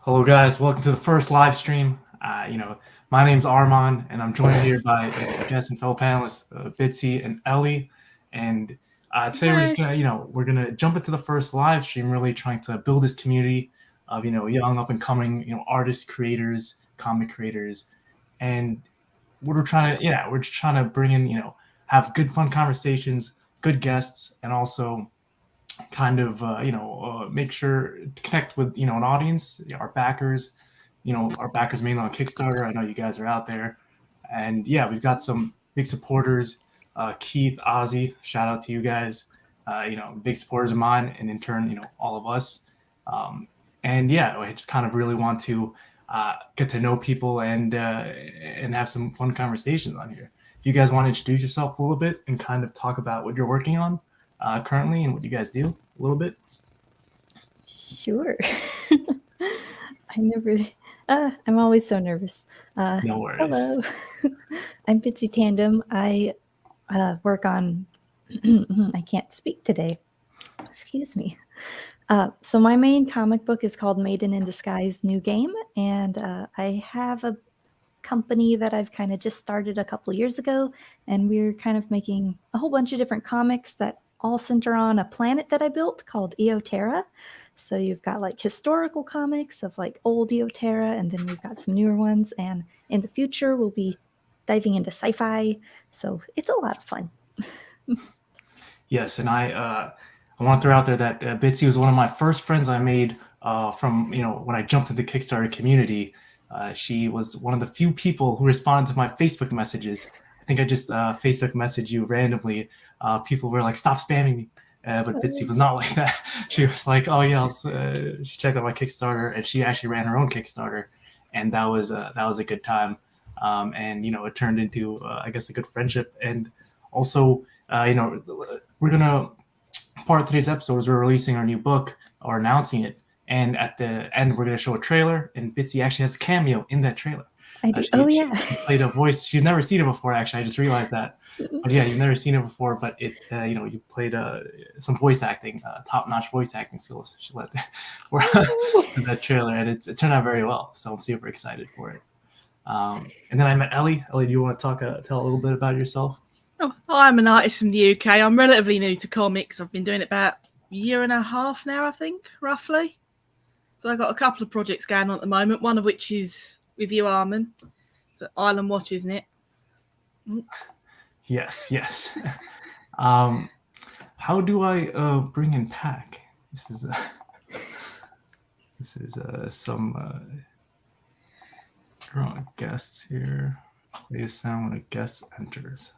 Hello, guys. Welcome to the first live stream. My name's Armand, and I'm joined here by guest and fellow panelists, Bitsy and Ellie. And today we're just gonna jump into the first live stream, really trying to build this community of young up and coming artists, creators, comic creators, and we're just trying to bring in have good fun conversations, good guests, and also kind of make sure to connect with an audience, our backers, our backers mainly on Kickstarter. I know you guys are out there, and yeah, we've got some big supporters. Keith, Ozzy, shout out to you guys. Big supporters of mine, and in turn, all of us. And yeah, I just kind of really want to get to know people and have some fun conversations on here. If you guys want to introduce yourself a little bit and kind of talk about what you're working on currently and what you guys do a little bit. Sure. I'm always so nervous. No worries. Hello. I'm Bitsy Tandem. I work on, I can't speak today. Excuse me. So my main comic book is called Maiden in Disguise New Game. And I have a company that I've kind of just started a couple of years ago. And we're kind of making a whole bunch of different comics that all center on a planet that I built called Eoterra. So you've got like historical comics of like old Eoterra, and then we've got some newer ones. And in the future, we'll be diving into sci-fi. So it's a lot of fun. Yes, and I want to throw out there that Bitsy was one of my first friends I made from when I jumped into the Kickstarter community. She was one of the few people who responded to my Facebook messages. I think I just Facebook messaged you randomly. People were like, "Stop spamming me," but Bitsy was not like that. She was like, "Oh yeah," she checked out my Kickstarter, and she actually ran her own Kickstarter, and that was a good time. And it turned into I guess a good friendship. And also we're gonna part of today's episode is we're releasing our new book or announcing it, and at the end we're gonna show a trailer, and Bitsy actually has a cameo in that trailer. I do. She played a voice. She's never seen it before, actually. I just realized that. But yeah, you've never seen it before, but it you played some voice acting, top-notch voice acting skills. She let in that trailer, and it turned out very well. So I'm super excited for it. And then I met Ellie. Ellie, do you want to tell a little bit about yourself? Oh, I'm an artist from the UK. I'm relatively new to comics. I've been doing it about a year and a half now, I think, roughly. So I've got a couple of projects going on at the moment, one of which is with you, Armin. It's Island Watch, isn't it? Yes. How do I bring in Pack? This is some drawing guests here. Play a sound when a guest enters.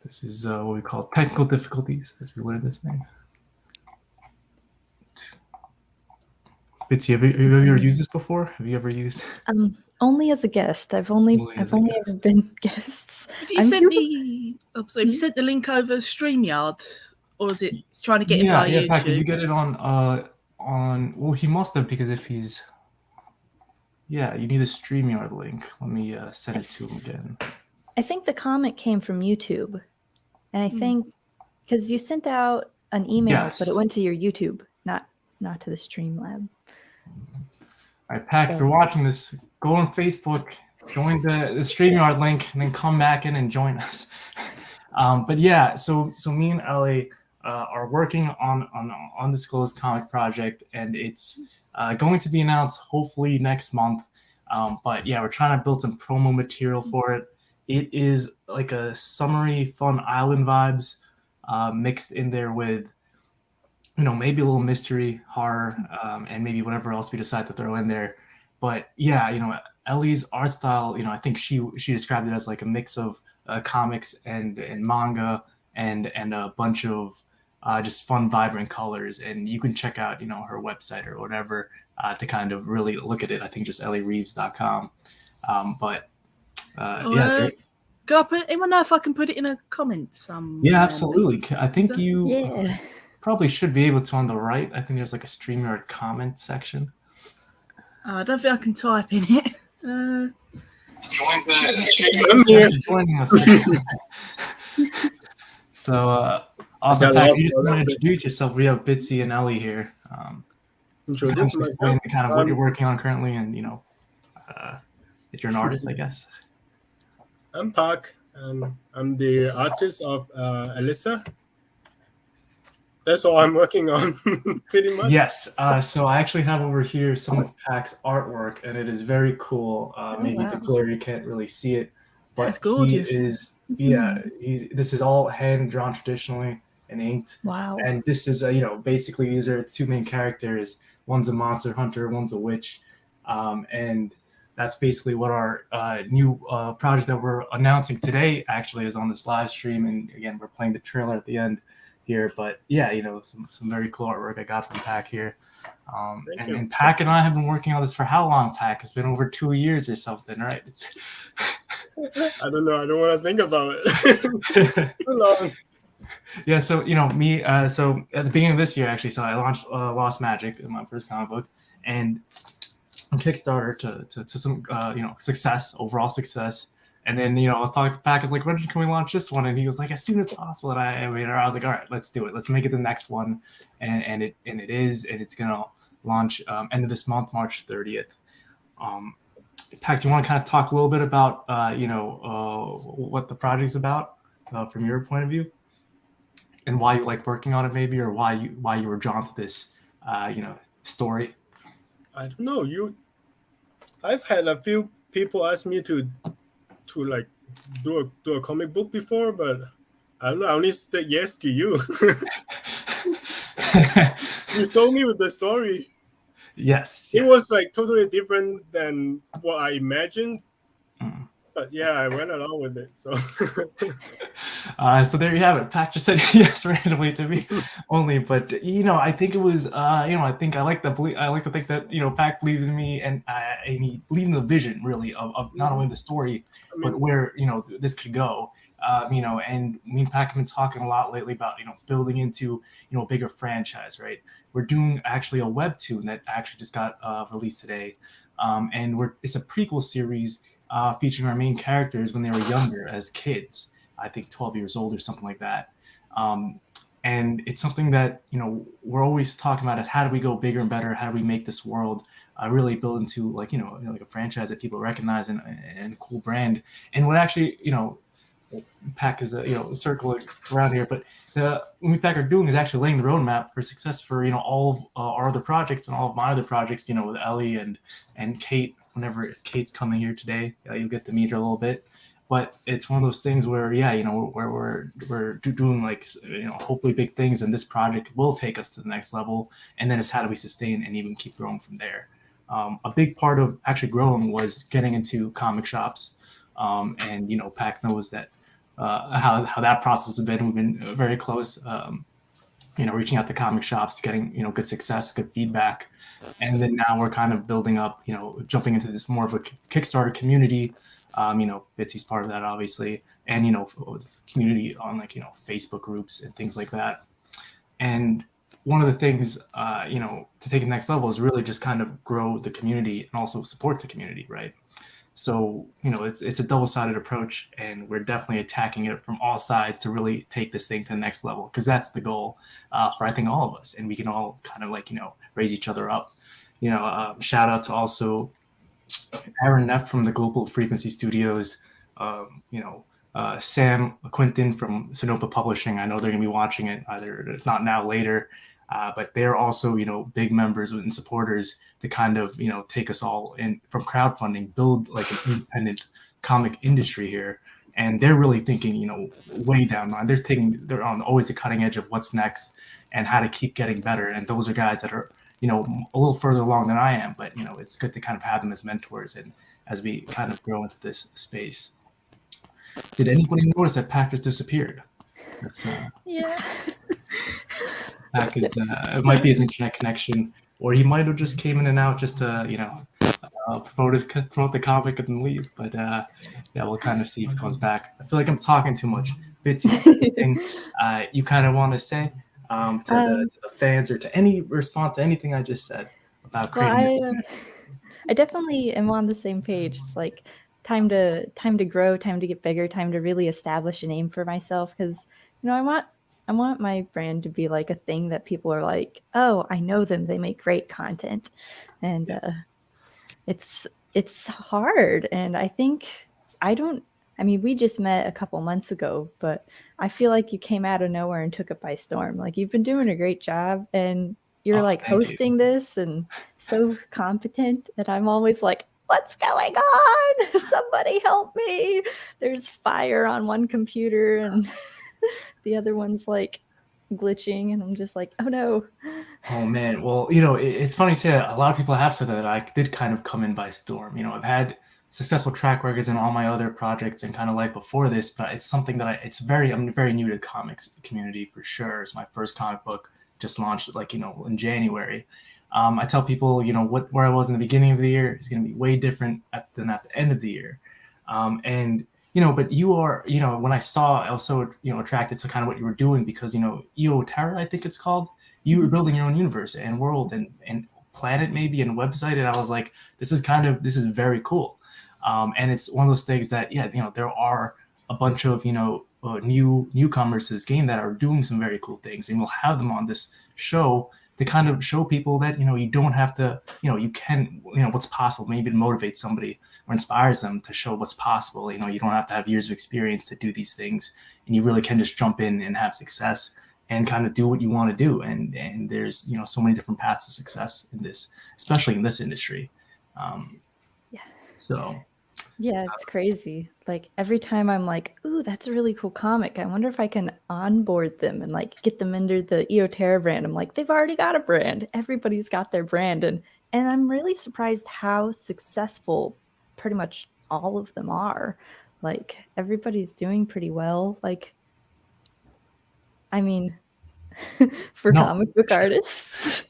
This is what we call technical difficulties as we learn this thing. Bitsy, have you ever used this before? Have you ever used? Only as a guest. I've only ever been guests. Have you sent the link over StreamYard, or is it trying to get in via YouTube? Pat, can you get it on? Well, he must have, because if he's, you need a StreamYard link. Let me send it to him again. I think the comment came from YouTube, and I think because you sent out an email, but it went to your YouTube, not to the Streamlab. All right, Pat, if you're watching this, go on Facebook, join the StreamYard link, and then come back in and join us. But yeah, so me and Ellie are working on undisclosed comic project, and it's going to be announced hopefully next month. But yeah, we're trying to build some promo material for it. It is like a summery, fun island vibes mixed in there with maybe a little mystery, horror, and maybe whatever else we decide to throw in there. But yeah, Ellie's art style, I think she described it as like a mix of comics and manga and a bunch of just fun, vibrant colors. And you can check out, her website or whatever to kind of really look at it. I think just elliereeves.com. Can I put anyone know if I can put it in a comment? Yeah, absolutely. I think you probably should be able to on the right. I think there's like a StreamYard comment section. I don't think I can type in it. Join the joining us. So, awesome. You just want to introduce yourself. We have Bitsy and Ellie here. introduce Just explain myself. kind of what you're working on currently, and if you're an artist, I guess. I'm Park. I'm the artist of Alyssa. That's all I'm working on, pretty much. Yes. So I actually have over here some of Pac's artwork, and it is very cool. Maybe wow. the glare, you can't really see it, but That's gorgeous. he is, this is all hand drawn traditionally and inked. Wow. And this is, basically these are two main characters. One's a monster hunter, one's a witch. And that's basically what our new project that we're announcing today actually is on this live stream. And again, we're playing the trailer at the end here, but yeah, some very cool artwork I got from Pac here. And Pac and I have been working on this for how long, Pac? It's been over 2 years or something, right? I don't know. I don't want to think about it. Too long. Yeah, so me. So at the beginning of this year, actually, so I launched Lost Magic, my first comic book, and on Kickstarter to some overall success. And then I was talking to Pac. I was like, when can we launch this one? And he was like, as soon as possible. And I was like, all right, let's do it. Let's make it the next one. And it is, and it's gonna launch end of this month, March 30th. Pac, do you want to kind of talk a little bit about what the project's about from your point of view, and why you like working on it, maybe, or why you were drawn to this story? I don't know. I've had a few people ask me to like do a comic book before, but I don't know. I only said yes to you. You sold me with the story. Yes. It was like totally different than what I imagined. But yeah, I went along with it. So so there you have it. Pac just said yes randomly to me only, but I think it was I think I like to think that Pac believed in me, and he believed in the vision really of not only the story but where this could go. And me and Pac have been talking a lot lately about building into a bigger franchise, right? We're doing actually a webtoon that actually just got released today, and it's a prequel series featuring our main characters when they were younger as kids. I think 12 years old or something like that. And it's something that we're always talking about is how do we go bigger and better? How do we make this world really build into like a franchise that people recognize and a cool brand? And what actually Pac is circling around here, but what we Pac are doing is actually laying the roadmap for success for all of our other projects and all of my other projects. With Ellie and Kate. If Kate's coming here today, you'll get to meet her a little bit. But it's one of those things where where we're doing like hopefully big things, and this project will take us to the next level. And then it's how do we sustain and even keep growing from there. A big part of actually growing was getting into comic shops, and Pac knows that how that process has been. We've been very close. Reaching out to comic shops, getting good success, good feedback, and then now we're kind of building up, jumping into this more of a Kickstarter community. Bitsy's part of that, obviously, and community on like Facebook groups and things like that. And one of the things to take it next level is really just kind of grow the community and also support the community, right? So, it's a double-sided approach, and we're definitely attacking it from all sides to really take this thing to the next level, because that's the goal for, I think, all of us. And we can all kind of like, raise each other up. Shout out to also Aaron Neff from the Global Frequency Studios, Sam Quinton from Sonopa Publishing. I know they're going to be watching it, either if not now, later. But they're also, big members and supporters to kind of, take us all in from crowdfunding, build like an independent comic industry here. And they're really thinking, way down the line. They're on always the cutting edge of what's next and how to keep getting better. And those are guys that are, a little further along than I am. But, it's good to kind of have them as mentors and as we kind of grow into this space. Did anybody notice that Pac just disappeared? Yeah. Pac is, it might be his internet connection, or he might have just came in and out just to, promote the comic and then leave. But yeah, we'll kind of see if he comes back. I feel like I'm talking too much. Bitsy, anything you kind of want to say to the fans, or to respond to anything I just said about creating this? I definitely am on the same page. It's like time to grow, time to get bigger, time to really establish a name for myself, because I want I want my brand to be like a thing that people are like, oh, I know them. They make great content, and it's hard. And I think I don't. I mean, we just met a couple months ago, but I feel like you came out of nowhere and took it by storm. Like you've been doing a great job, and you're like thank you. hosting this and so competent. And I'm always like, what's going on? Somebody help me. There's fire on one computer and the other one's like glitching, and I'm just like, oh no. Oh man, well, it's funny to say that a lot of people have said that I did kind of come in by storm. I've had successful track records in all my other projects and kind of like before this, but it's something that I'm very new to the comics community for sure. It's my first comic book, just launched in January. I tell people, where I was in the beginning of the year is going to be way different than at the end of the year. And but you are, when I saw, I was so, attracted to kind of what you were doing because, EO Terra, I think it's called. You were building your own universe and world and planet maybe and website. And I was like, this is very cool. And it's one of those things that, there are a bunch of, newcomers to this game that are doing some very cool things. And we'll have them on this show to kind of show people that, you don't have to, you can, what's possible, maybe to motivate somebody or inspires them to show what's possible. You don't have to have years of experience to do these things. And you really can just jump in and have success and kind of do what you want to do. And there's, so many different paths to success in this, especially in this industry. So. Yeah, it's crazy. Like every time I'm like, ooh, that's a really cool comic. I wonder if I can onboard them and like get them under the EO Terra brand. I'm like, they've already got a brand. Everybody's got their brand. And I'm really surprised how successful pretty much all of them are. Like everybody's doing pretty well. Like, I mean, for comic book artists,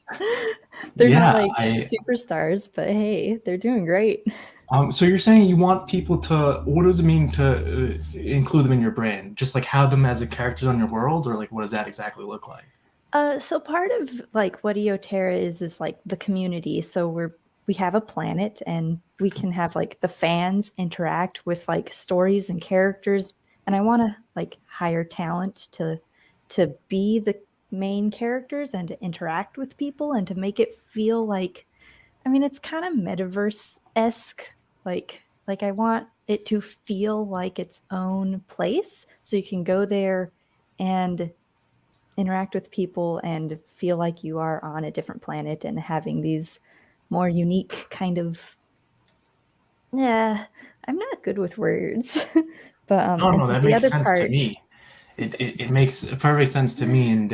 they're not like superstars, but hey, they're doing great. So you're saying you want people to, what does it mean to include them in your brand? Just like have them as a characters on your world, or like what does that exactly look like? So part of like what EO Terra is like the community. So we have a planet and we can have like the fans interact with like stories and characters. And I want to like hire talent to be the main characters and to interact with people and to make it feel like, I mean, it's kind of metaverse-esque. Like I want it to feel like its own place. So you can go there and interact with people and feel like you are on a different planet and having these more unique kind of, I'm not good with words. But no, that makes sense to me. It makes perfect sense to me. And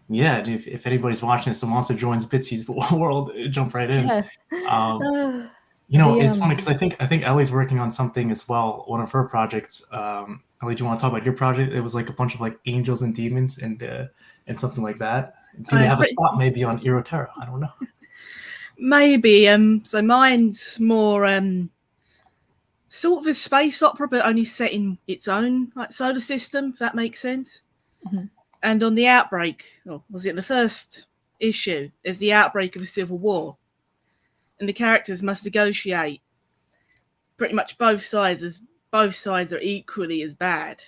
if anybody's watching this and wants to join Bitsy's world, jump right in. It's funny because I think Ellie's working on something as well. One of her projects. Ellie, do you want to talk about your project? It was like a bunch of like angels and demons and something like that. Do they have a spot maybe on EO Terra? I don't know. Maybe. So mine's more sort of a space opera, but only set in its own like solar system. If that makes sense. Mm-hmm. And on the outbreak, or was it the first issue? There's the outbreak of a civil war. And the characters must negotiate pretty much both sides are equally as bad.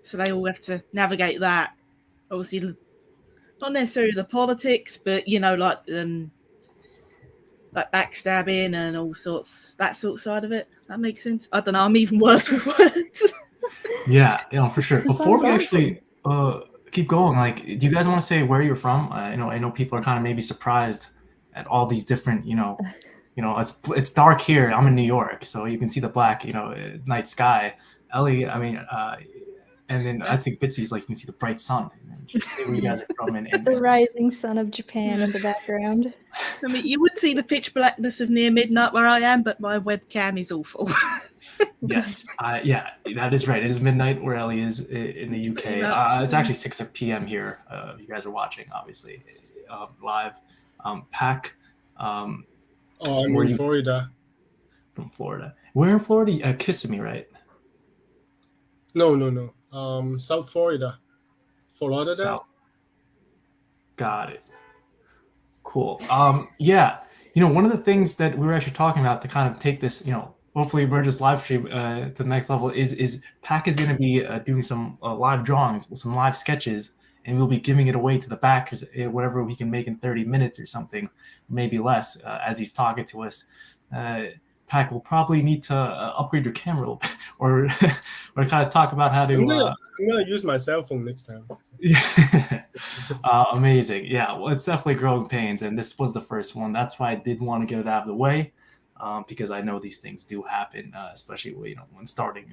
So they all have to navigate that. Obviously, not necessarily the politics, but like backstabbing and all sorts, that sort of side of it. That makes sense. I don't know. I'm even worse with words. Yeah, for sure. Before we actually keep going, like, do you guys want to say where you're from? I know people are kind of maybe surprised at all these different, it's dark here. I'm in New York, so you can see the black, night sky. Ellie, I mean, and then I think Bitsy's like you can see the bright sun. Just say where you guys are from and the rising sun of Japan in the background. I mean, you would see the pitch blackness of near midnight where I am, but my webcam is awful. Yes, that is right. It is midnight where Ellie is in the UK. It's actually 6 p.m. here. If you guys are watching, obviously, live. Pack. I'm in Florida. From Florida. Where in Florida? Kissimmee, right? No. South Florida. Florida. South. Got it. Cool. One of the things that we were actually talking about to kind of take this, hopefully Burgess live stream to the next level is Pack is going to be doing some live drawings, some live sketches, and we'll be giving it away to the backers, whatever we can make in 30 minutes or something, maybe less, as he's talking to us. Pack will probably need to upgrade your camera or kind of talk about how to. I'm gonna use my cell phone next time. Yeah. Amazing. Yeah, well, it's definitely growing pains, and this was the first one. That's why I did want to get it out of the way, because I know these things do happen, especially when starting.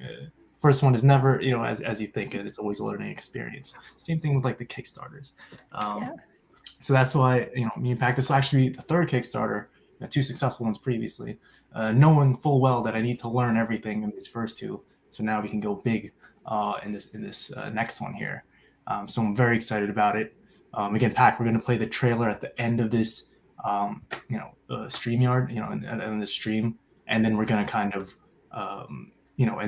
First one is never as you think it. It's always a learning experience. Same thing with like the Kickstarters. Yeah. So that's why me and Pack. This will actually be the third Kickstarter. 2 successful ones previously. Knowing full well that I need to learn everything in these first 2, so now we can go big in this next one here. So I'm very excited about it. Again, Pack, we're going to play the trailer at the end of this, StreamYard, in the stream, and then we're going to kind of, and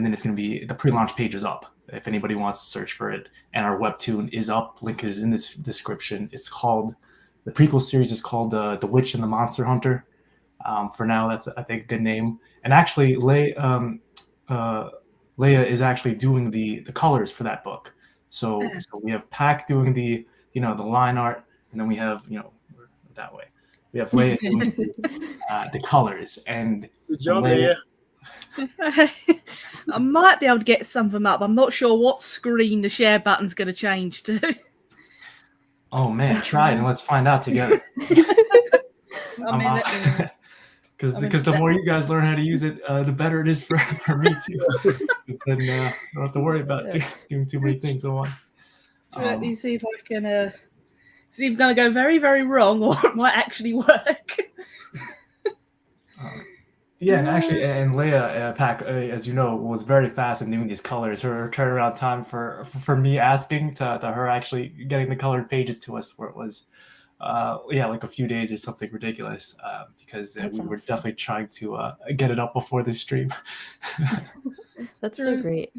then it's going to be the pre-launch page is up if anybody wants to search for it, and our Webtoon is up. Link is in this description. It's called the prequel series is called The Witch and the Monster Hunter. For now, that's I think a good name. And actually, Leia is actually doing the colors for that book. So we have Pack doing the line art, and then we have that way. We have Leia doing the colors. And good job, Leia. I might be able to get some of them up. I'm not sure what screen the share button's going to change to. Oh man, try it and let's find out together. Because the more you guys learn how to use it, the better it is for me too. Because then I don't have to worry about doing too many things at once. Let me see if I can. It's either going to go very, very wrong, or it might actually work. Yeah, and actually, and Leia Pack, as you know, was very fast in doing these colors. Her turnaround time for me asking to her actually getting the colored pages to us, where it was, like a few days or something ridiculous, because we were definitely trying to get it up before the stream. That's so great.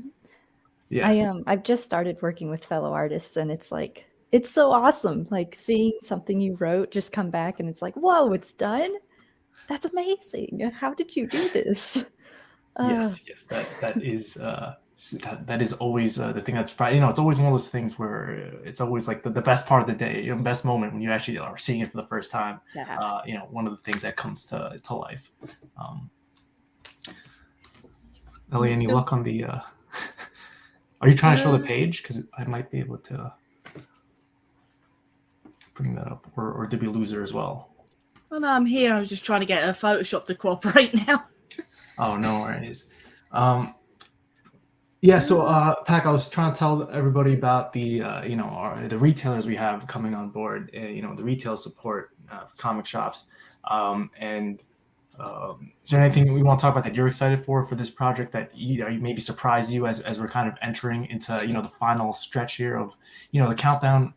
Yes. I've just started working with fellow artists, and it's like it's so awesome. Like seeing something you wrote just come back, and it's like, whoa, it's done. That's amazing. How did you do this? Yes, that is always the thing that's probably, it's always one of those things where it's always like the best part of the day, best moment when you actually are seeing it for the first time. Yeah. One of the things that comes to life. Ellie, any luck on the? Are you trying to show the page? Because I might be able to bring that up, or did we lose her as well? Well, no, I'm here. I was just trying to get Photoshop to cooperate now. Oh, no worries. So Pack, I was trying to tell everybody about the the retailers we have coming on board, the retail support for comic shops, and is there anything we want to talk about that you're excited for this project that you maybe surprise you as we're kind of entering into the final stretch here of the countdown.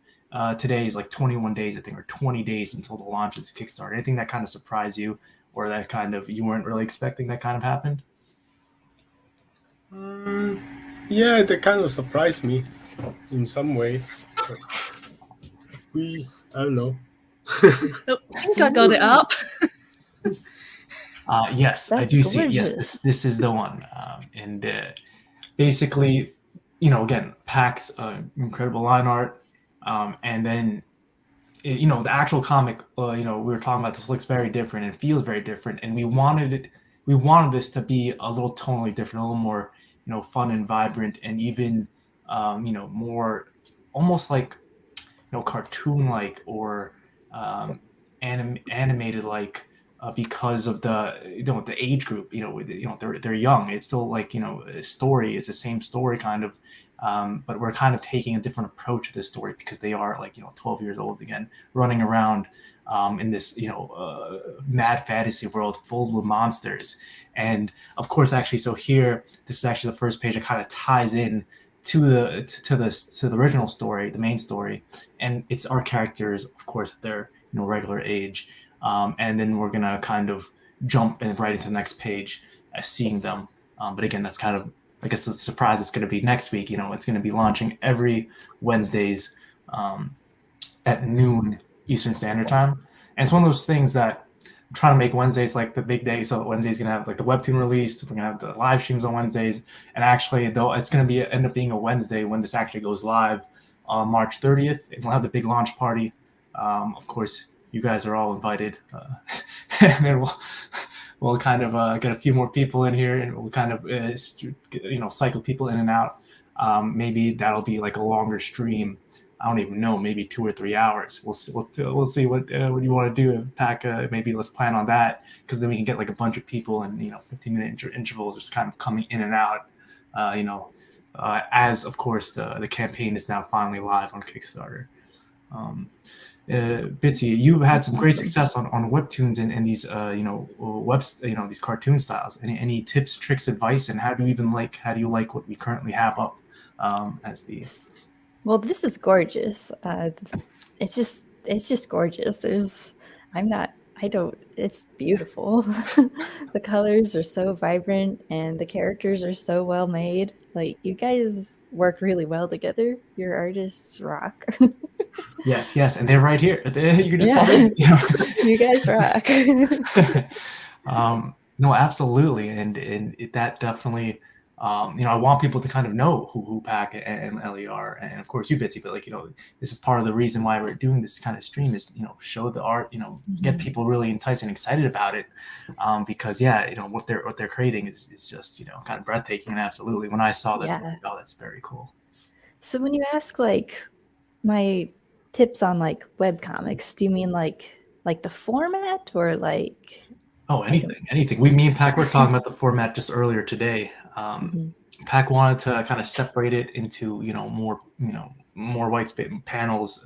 Today is like 21 days, I think, or 20 days until the launch of this Kickstarter. Anything that kind of surprised you, or that kind of you weren't really expecting that kind of happened? Yeah, that kind of surprised me in some way. I don't know. I think I got it up. Yes, That's I do see it. gorgeous. Yes, this is the one. And basically, again, Pack's incredible line art. And then, the actual comic, we were talking about, this looks very different and feels very different. And we wanted this to be a little tonally different, a little more, fun and vibrant, and even, more almost like, cartoon-like or animated like, because of the age group, they're young. It's still like, a story. It's the same story kind of. But we're kind of taking a different approach to this story because they are like 12 years old again, running around in this mad fantasy world full of monsters. And of course, actually, so here this is actually the first page that kind of ties in to the original story, the main story, and it's our characters, of course, at their regular age, and then we're gonna kind of jump and right into the next page as seeing them. But again, that's kind of, I guess, the surprise. It's going to be next week. It's going to be launching every Wednesdays at noon Eastern Standard Time. And it's one of those things that trying to make Wednesdays like the big day. So Wednesday's gonna have like the Webtoon release. We're gonna have the live streams on Wednesdays, and actually, though, it's gonna be end up being a Wednesday when this actually goes live on March 30th. And we'll have the big launch party. Of course, you guys are all invited, and then we'll kind of get a few more people in here, and we'll kind of cycle people in and out. Maybe that'll be like a longer stream. I don't even know, maybe 2 or 3 hours. We'll see. We'll see what you want to do. Pack. Maybe let's plan on that, because then we can get like a bunch of people and 15-minute intervals, just kind of coming in and out. As of course the campaign is now finally live on Kickstarter. Bitsy, you've had some great success on Webtoons and these these cartoon styles. Any tips, tricks, advice, and how do you like what we currently have up as the? Well, this is gorgeous. It's just gorgeous. It's beautiful. The colors are so vibrant and the characters are so well made. Like, you guys work really well together. Your artists rock. Yes, and they're right here. You can just tell them, You guys rock. No, absolutely, and that definitely. I want people to kind of know who Pack and Ellie are, and of course you, Bitsy. But this is part of the reason why we're doing this kind of stream is show the art, get people really enticed and excited about it, because what they're creating is just kind of breathtaking. And absolutely, when I saw this, oh, that's very cool. So when you ask like my tips on like webcomics, do you mean like the format or like? Oh, anything. Me and Pack were talking about the format just earlier today. Pack wanted to kind of separate it into more white space panels,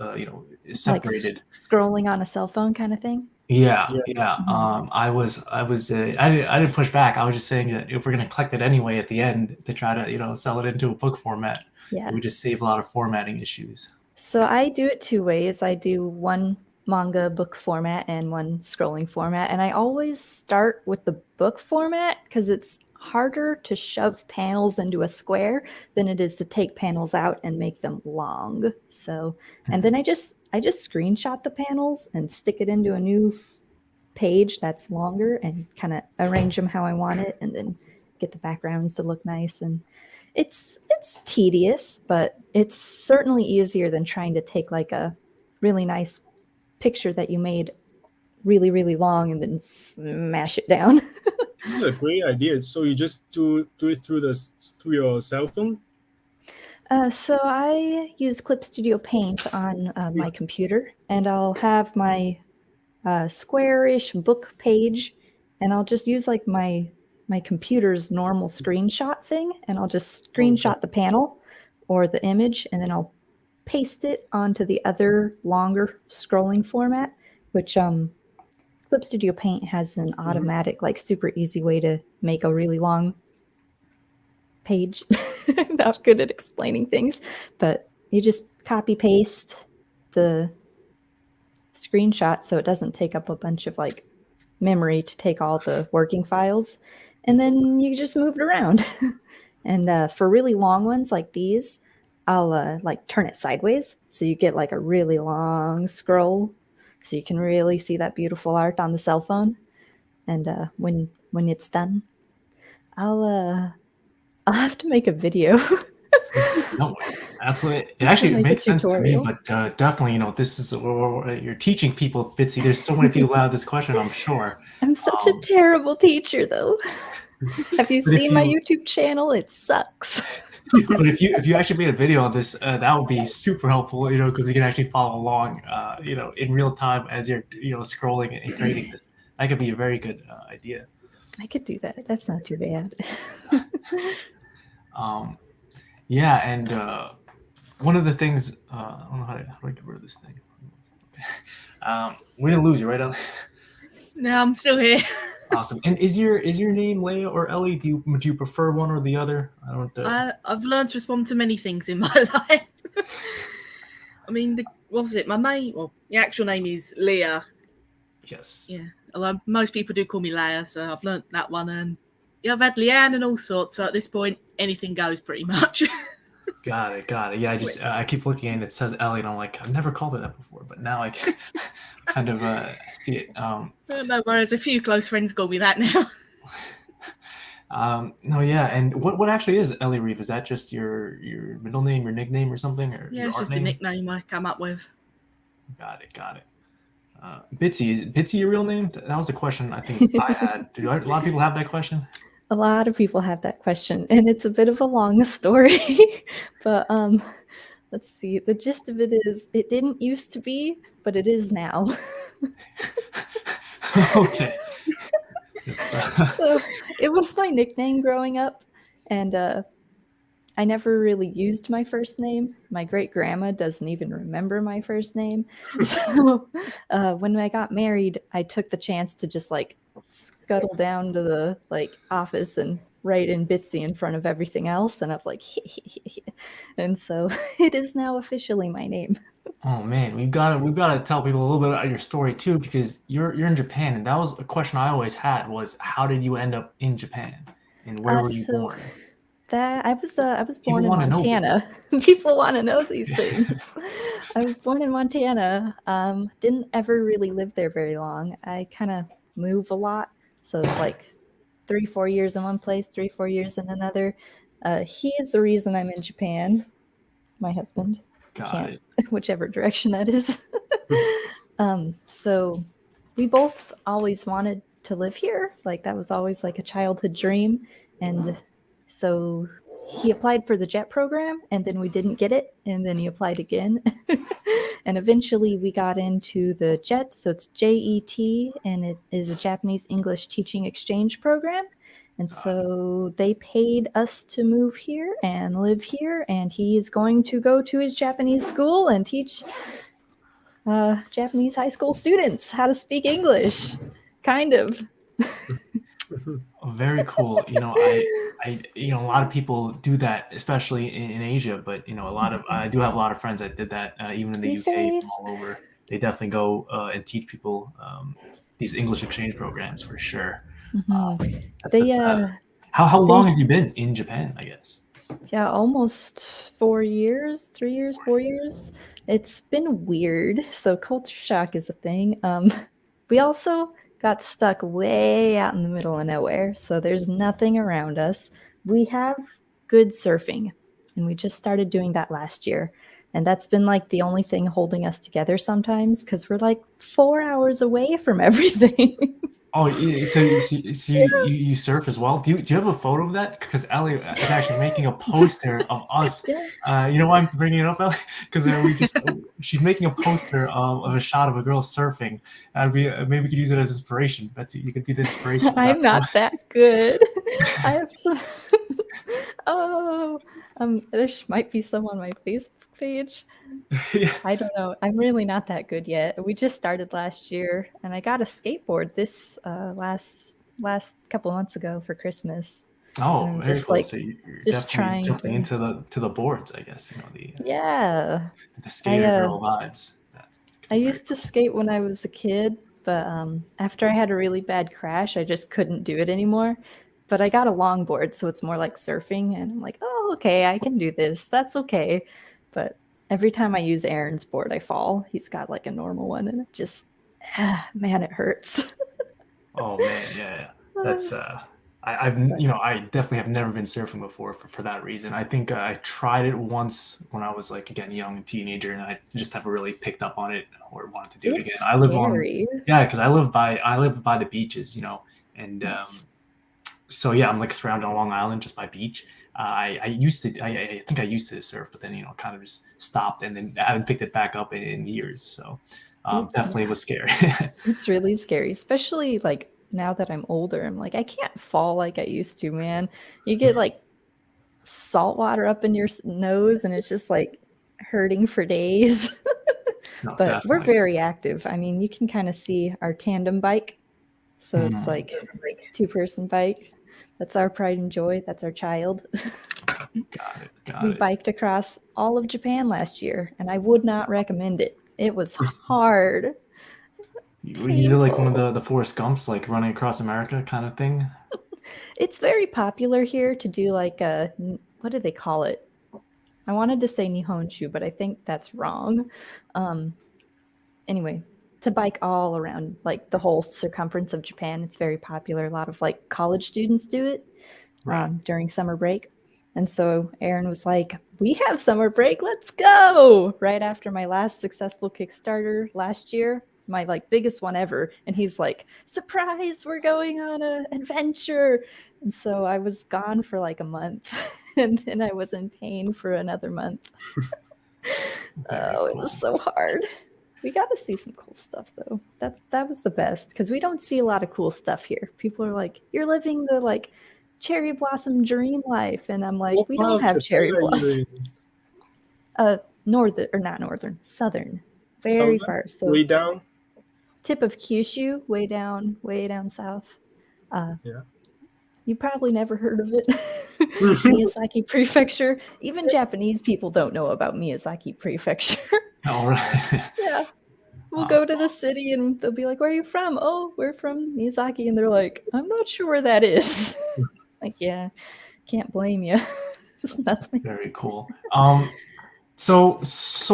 separated, like scrolling on a cell phone kind of thing. Yeah. I didn't push back. I was just saying that if we're going to collect it anyway at the end to try to sell it into a book format, we just save a lot of formatting issues. So I do it 2 ways. I do one manga book format and one scrolling format, and I always start with the book format because it's harder to shove panels into a square than it is to take panels out and make them long. So, and then I just screenshot the panels and stick it into a new page that's longer and kind of arrange them how I want it, and then get the backgrounds to look nice. And it's tedious, but it's certainly easier than trying to take like a really nice picture that you made really, really long and then smash it down. That's a great idea. So you just do it through your cell phone? So I use Clip Studio Paint on my computer, and I'll have my square-ish book page, and I'll just use like my computer's normal screenshot thing, and I'll just screenshot the panel or the image, and then I'll paste it onto the other longer scrolling format, which Clip Studio Paint has an automatic, like super easy way to make a really long page. Not good at explaining things, but you just copy paste the screenshot so it doesn't take up a bunch of like memory to take all the working files, and then you just move it around. And for really long ones like these, I'll like turn it sideways so you get like a really long scroll, so you can really see that beautiful art on the cell phone. And when it's done, I'll have to make a video. No, absolutely. It actually makes sense to me, but definitely, this is you're teaching people, Bitsy. There's so many people who have this question, I'm sure. I'm such a terrible teacher, though. Have you seen my YouTube channel? It sucks. But if you actually made a video on this, that would be super helpful, because we can actually follow along, in real time as you're, scrolling and creating this. That could be a very good idea. I could do that. That's not too bad. Yeah, and one of the things, I don't know how do I get rid of this thing. We're gonna lose you, right, Ellie? No, I'm still here. Awesome. And is your name Leia or Ellie? Would you prefer one or the other? I don't. I've learned to respond to many things in my life. I mean, the actual name is Leah. Yes. Yeah. Although most people do call me Leia, so I've learned that one. And I've had Leanne and all sorts. So at this point, anything goes pretty much. Got it. Yeah, I keep looking and it says Ellie, and I'm like, I've never called her that before, but now I can kind of see it. No worries, a few close friends call me that now. No, yeah, and what actually is Ellie Reeve? Is that just your middle name, your nickname, or something, or Yeah, your it's art just name? a nickname I come up with. Got it. Bitsy, is Bitsy your real name? That was a question I think I had. Do a lot of people have that question? A lot of people have that question, and it's a bit of a long story. But let's see. The gist of it is, it didn't used to be, but it is now. Okay. So it was my nickname growing up, and I never really used my first name. My great grandma doesn't even remember my first name. So when I got married, I took the chance to just like scuttle down to the like office and write in Bitsy in front of everything else, and I was like, and so it is now officially my name. Oh man, we've got to tell people a little bit about your story too, because you're in Japan, and that was a question I always had: was how did you end up in Japan, and where were you So born? that I was People born in want to know, Bitsy. Montana. People want to know these things. I was born in Montana. Didn't ever really live there very long. I kind of move a lot, so it's like 3-4 years in one place, 3-4 years in another. He is the reason I'm in Japan. My husband. I Got can't, it. whichever direction that is. So we both always wanted to live here. Like that was always like a childhood dream. And so he applied for the JET program, and then we didn't get it, and then he applied again. And eventually we got into the JET. So it's JET, and it is a Japanese English teaching exchange program. And so they paid us to move here and live here, and he is going to go to his Japanese school and teach Japanese high school students how to speak English. Kind of. Oh, very cool. A lot of people do that, especially in Asia. But I do have a lot of friends that did that, even in the Be UK, safe. from all over. They definitely go and teach people these English exchange programs for sure. They How long they have you been in Japan? I guess. yeah, almost 4 years, 3 years, 4 years. It's been weird. So culture shock is a thing. We also got stuck way out in the middle of nowhere, so there's nothing around us. We have good surfing, and we just started doing that last year. And that's been like the only thing holding us together sometimes because we're like 4 hours away from everything. Oh, so you surf as well? Do you have a photo of that? Because Ellie is actually making a poster of us. Yeah. You know why I'm bringing it up, Ellie? Because she's making a poster of a shot of a girl surfing. Maybe we could use it as inspiration. Betsy, you could be the inspiration. For I'm that not post. that good. I have some. Oh, there might be some on my Facebook page. Yeah. I don't know. I'm really not that good yet. We just started last year, and I got a skateboard this last couple months ago for Christmas. Oh, And I'm very just cool. like So you're just definitely trying jumping to. into the boards, I guess. Yeah, The I skater girl vibes. That's I very used to skate when I was a kid, but after I had a really bad crash, I just couldn't do it anymore. But I got a longboard, so it's more like surfing, and I'm like, oh, okay, I can do this. That's okay. But every time I use Aaron's board, I fall. He's got like a normal one, and it just, man, it hurts. Oh man, yeah. That's I definitely have never been surfing before for that reason. I think I tried it once when I was like again young teenager, and I just never really picked up on it or wanted to do it again. It's I live on scary. because I live by the beaches, and Nice. so yeah, I'm like surrounded on Long Island just by beach. I used to I think I used to surf, but then kind of just stopped, and then I haven't picked it back up in years. So definitely was scary. It's really scary, especially like now that I'm older. I'm like, I can't fall like I used to, man. You get like salt water up in your nose, and it's just like hurting for days. No, But we're definitely. very active. I mean, you can kind of see our tandem bike. So it's like two-person bike. That's our pride and joy. That's our child. Got We it. biked across all of Japan last year, and I would not recommend it. It was hard. You did like one of Painful. the Forrest Gumps, like running across America kind of thing. It's very popular here to do like a, what do they call it? I wanted to say Nihonshu, but I think that's wrong. Anyway, to bike all around like the whole circumference of Japan. It's very popular. A lot of like college students do it during summer break. And so Aaron was like, we have summer break, let's go. Right after my last successful Kickstarter last year, my like biggest one ever. And he's like, surprise, we're going on an adventure. And so I was gone for like a month and then I was in pain for another month. It was so hard. We got to see some cool stuff though. That was the best because we don't see a lot of cool stuff here. People are like, you're living the like cherry blossom dream life, and I'm like, we don't have cherry blossoms. Southern, very far. So way down. Tip of Kyushu, way down south. Yeah. You probably never heard of it. Miyazaki Prefecture. Even Japanese people don't know about Miyazaki Prefecture. All right. Yeah. We'll go to the city and they'll be like, where are you from? Oh, we're from Miyazaki. And they're like, I'm not sure where that is. Like, yeah, can't blame you. It's nothing. Very cool. So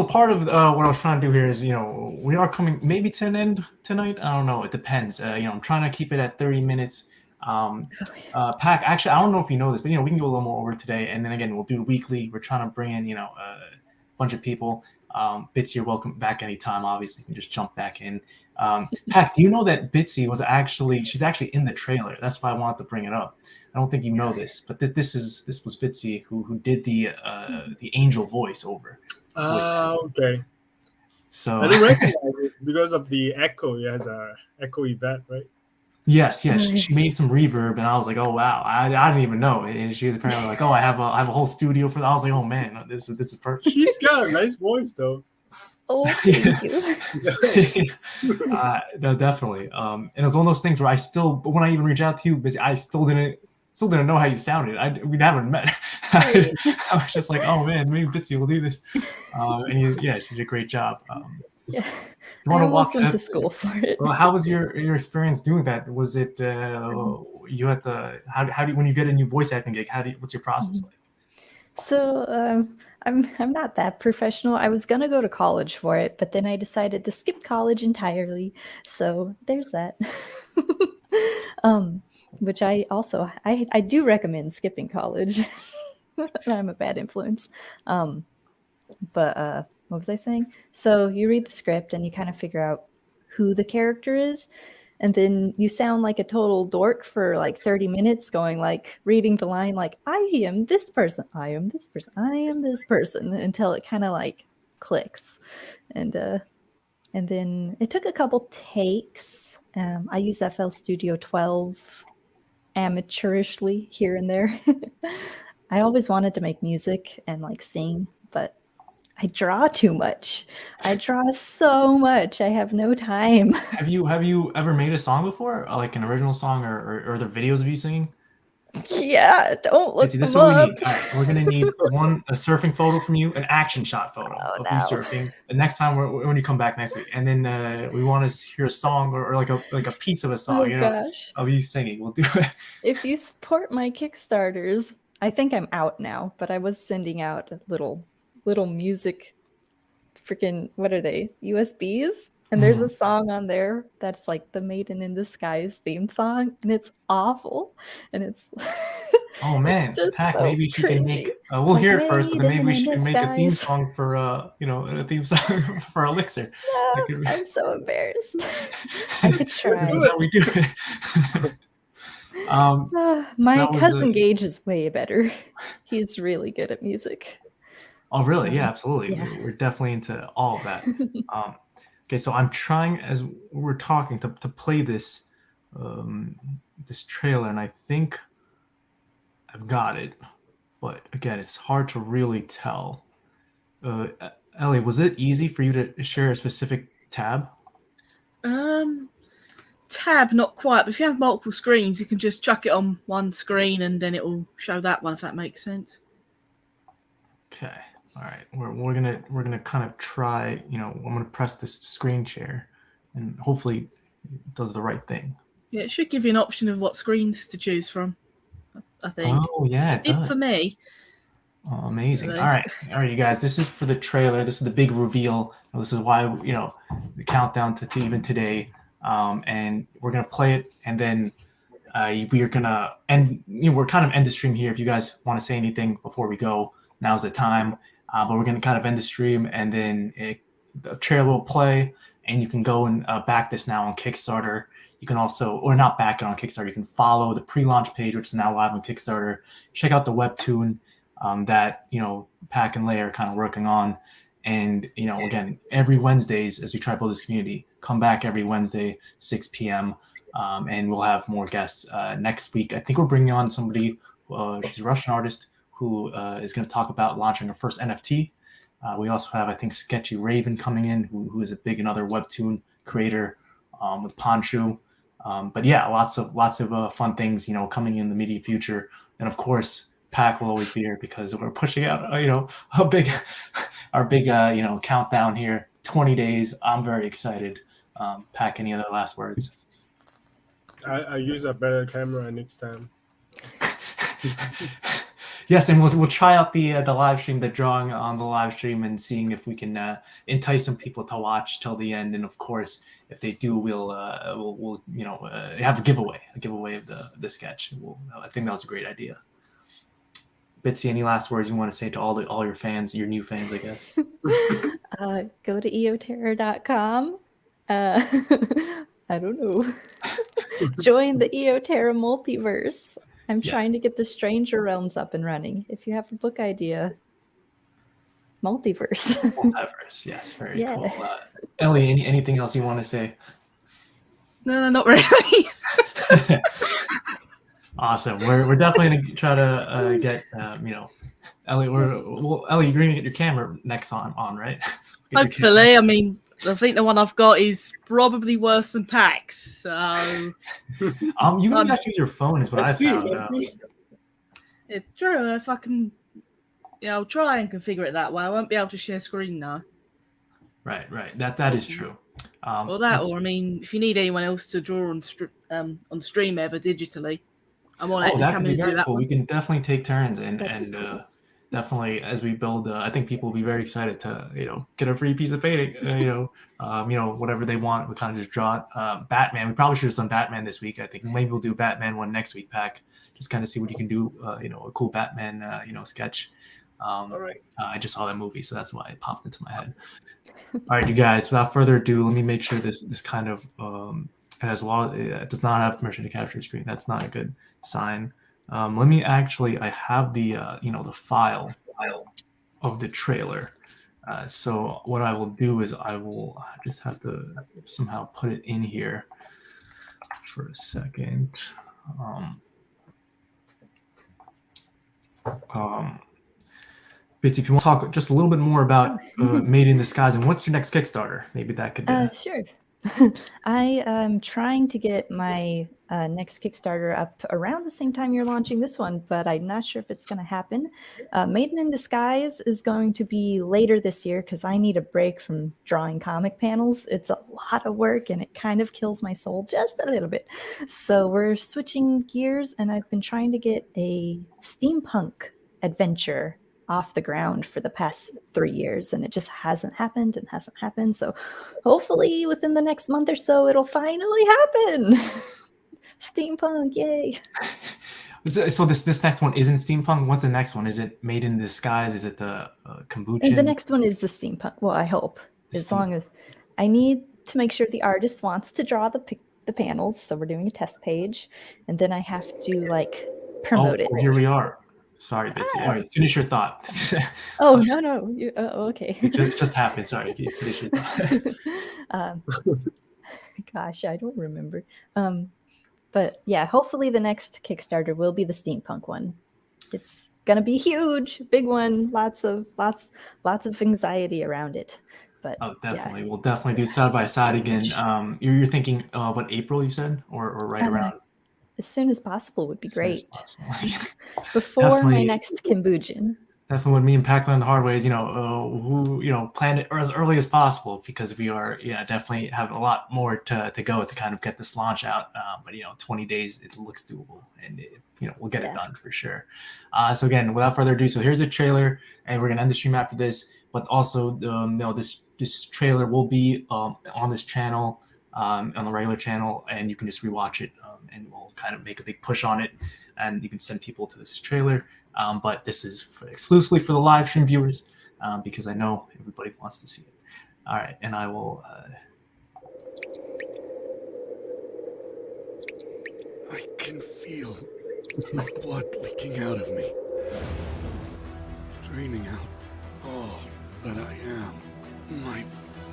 part of what I was trying to do here is, we are coming maybe to an end tonight. I don't know. It depends. I'm trying to keep it at 30 minutes. Pac, actually, I don't know if you know this, but, we can go a little more over today. And then again, we'll do weekly. We're trying to bring in, a bunch of people. Bitsy, you're welcome back anytime. Obviously, you can just jump back in. Pac, do you know that Bitsy she's actually in the trailer? That's why I wanted to bring it up. I don't think you know this, but this was Bitsy who did the angel voiceover. Okay. So I didn't recognize it because of the echo. It has a echo event, right? Yes. She made some reverb, and I was like, oh wow, I didn't even know. And she apparently like, oh, I have a whole studio for that. I was like, oh man, this is perfect. He's got a nice voice though. Oh, thank you. No, definitely. And it was one of those things where when I even reached out to you, I still didn't know how you sounded. We haven't met. I was just like, oh man, maybe Bitsy will do this. And she did a great job. Yeah. I almost went to school for it. Well, how was your experience doing that? Was it you had how do you, when you get a new voice acting gig? What's your process like? So I'm not that professional. I was gonna go to college for it, but then I decided to skip college entirely. So there's that. Which I also I do recommend skipping college. I'm a bad influence. But what was I saying? So you read the script and you kind of figure out who the character is. And then you sound like a total dork for like 30 minutes going like reading the line like, I am this person, I am this person, I am this person, until it kind of like clicks. And then it took a couple takes. I use FL Studio 12 amateurishly here and there. I always wanted to make music and like sing, but I draw too much. I draw so much. I have no time. Have you ever made a song before, like an original song, or are there videos of you singing? Yeah, don't look Bitsy, this is them what we up. need. All right, we're gonna need a surfing photo from you, an action shot photo of you surfing. The next time when you come back next week, and then we want to hear a song or like a piece of a song, gosh. of you singing. We'll do it. If you support my Kickstarters, I think I'm out now, but I was sending out little music, freaking, what are they? USBs? And there's a song on there that's like the Maiden in Disguise theme song, and it's awful. And it's oh man, Pac, so maybe she can make. We'll like, hear it first, but then maybe we should make a theme song for a theme song for Elixir. No, I'm so embarrassed. I could try. This is how we do it. My cousin Gage is way better. He's really good at music. Oh, really? Yeah, absolutely. Yeah. We're definitely into all of that. Okay, so I'm trying, as we're talking, to play this this trailer, and I think I've got it. But again, it's hard to really tell. Ellie, was it easy for you to share a specific tab? Tab, not quite. But if you have multiple screens, you can just chuck it on one screen, and then it will show that one. If that makes sense. Okay. All right, we're gonna kind of try. I'm gonna press this screen share, and hopefully it does the right thing. Yeah, it should give you an option of what screens to choose from. I think. Oh yeah, it did for me. Oh, amazing. Nice. All right, you guys. This is for the trailer. This is the big reveal. This is why, the countdown to even today. And we're gonna play it, and then we're gonna end. We're kind of end the stream here. If you guys want to say anything before we go, now's the time. But we're gonna kind of end the stream, and then the trailer will play, and you can go and back this now on Kickstarter. You can also, or not back it on Kickstarter. You can follow the pre-launch page, which is now live on Kickstarter. Check out the Webtoon that Pack and Lay are kind of working on. And again, every Wednesdays as we try to build this community, come back every Wednesday 6 p.m. And we'll have more guests next week. I think we're bringing on somebody. She's a Russian artist who is going to talk about launching her first NFT. We also have, I think, Sketchy Raven coming in, who is a big another Webtoon creator with Ponchu. But yeah, lots of fun things coming in the immediate future. And of course, Pack will always be here because we're pushing out our big countdown here. 20 days. I'm very excited. Pack, any other last words? I use a better camera next time. Yes, and we'll try out the live stream, the drawing on the live stream, and seeing if we can entice some people to watch till the end. And of course, if they do, we'll have a giveaway of the sketch. I think that was a great idea. Bitsy, any last words you want to say to all your fans, your new fans, I guess? Go to eoterror.com. I don't know. Join the EOTerra multiverse. I'm trying to get the Stranger Realms up and running. If you have a book idea, multiverse. Multiverse, yes, very cool. Ellie, anything else you want to say? No, not really. Awesome. We're definitely gonna try to get Ellie. Ellie, you're gonna get your camera next on, right? Hopefully, I mean, I think the one I've got is probably worse than Pack's. So, you can actually use your phone, is what I found out. Yeah, true. If I can, I'll try and configure it that way. I won't be able to share screen now. Right. That is true. Or I mean, if you need anyone else to draw on stream ever digitally, I'm on it. That could be very cool. We can definitely take turns and definitely as we build. I think people will be very excited to get a free piece of painting. Whatever they want, we kind of just draw it. Batman. We probably should have done Batman this week. I think maybe we'll do Batman one next week. Pack. Just kind of see what you can do. A cool Batman sketch. All right. I just saw that movie, so that's why it popped into my head. All right, you guys. Without further ado, let me make sure this kind of it does not have permission to capture screen. That's not a good sign. Let me actually. I have the the file of the trailer. So what I will do is I will just have to somehow put it in here for a second. Bitsy, if you want to talk just a little bit more about Made in Disguise and what's your next Kickstarter, maybe that could. Sure. I am trying to get my next Kickstarter up around the same time you're launching this one, but I'm not sure if it's going to happen. Maiden in Disguise is going to be later this year because I need a break from drawing comic panels. It's a lot of work and it kind of kills my soul just a little bit. So we're switching gears and I've been trying to get a steampunk adventure off the ground for the past 3 years and it just hasn't happened. So hopefully within the next month or so it'll finally happen. Steampunk, yay. So this next one isn't steampunk. What's the next one? Is it Made in Disguise? Is it the kombucha? And the next one is the steampunk. Well, I hope long as I need to make sure the artist wants to draw the panels, so we're doing a test page and then I have to promote it. Here we are. Sorry, Bitsy. All right, finish your thought. Oh, no. Okay. It just happened. Sorry, finish your thought. Gosh, I don't remember. But yeah, hopefully the next Kickstarter will be the steampunk one. It's gonna be huge, big one. Lots of anxiety around it. But definitely, yeah. We'll definitely do side by side again. You're thinking what, April you said, or right around? As soon as possible would be great. Before definitely. My next Kambujin. definitely what me and Pac learned the hard way is, plan it as early as possible, because we are, definitely have a lot more to go to kind of get this launch out. But 20 days, it looks doable, and we'll get it done for sure. So again, without further ado, so here's a trailer, and we're gonna end the stream after this. But also, this trailer will be on this channel, on the regular channel, and you can just rewatch it, and we'll kind of make a big push on it, and you can send people to this trailer. But this is exclusively for the live stream viewers, because I know everybody wants to see it. All right, and I will. I can feel the blood leaking out of me, draining out all that I am. My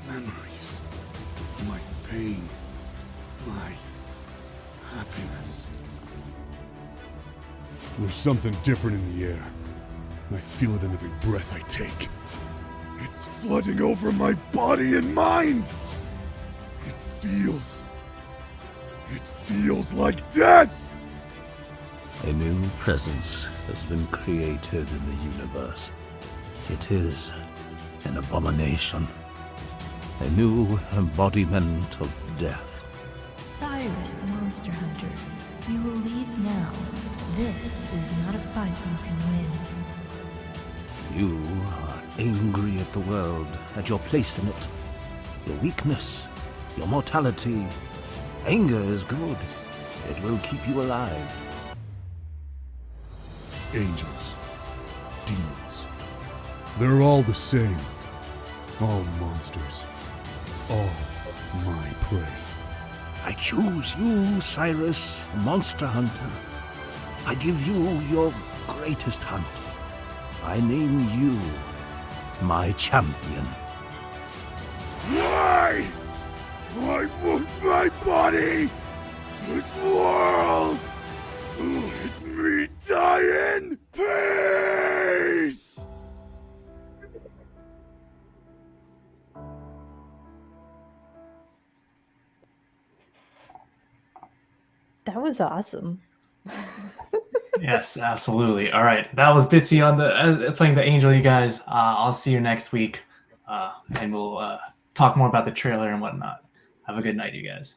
memories, my pain, my happiness. There's something different in the air. I feel it in every breath I take. It's flooding over my body and mind. It feels like death! A new presence has been created in the universe. It is an abomination. A new embodiment of death. Cyrus, the monster hunter, you will leave now. This is not a fight you can win. You are angry at the world, at your place in it. Your weakness, your mortality. Anger is good. It will keep you alive. Angels, demons, they're all the same. All monsters, all my prey. I choose you, Cyrus, the monster hunter. I give you your greatest hunt. I name you my champion. Why? Why won't my body, this world, let me die in peace? That was awesome. Yes, absolutely. All right, that was Bitsy on the playing the angel. You guys, I'll see you next week, and we'll talk more about the trailer and whatnot. Have a good night, you guys.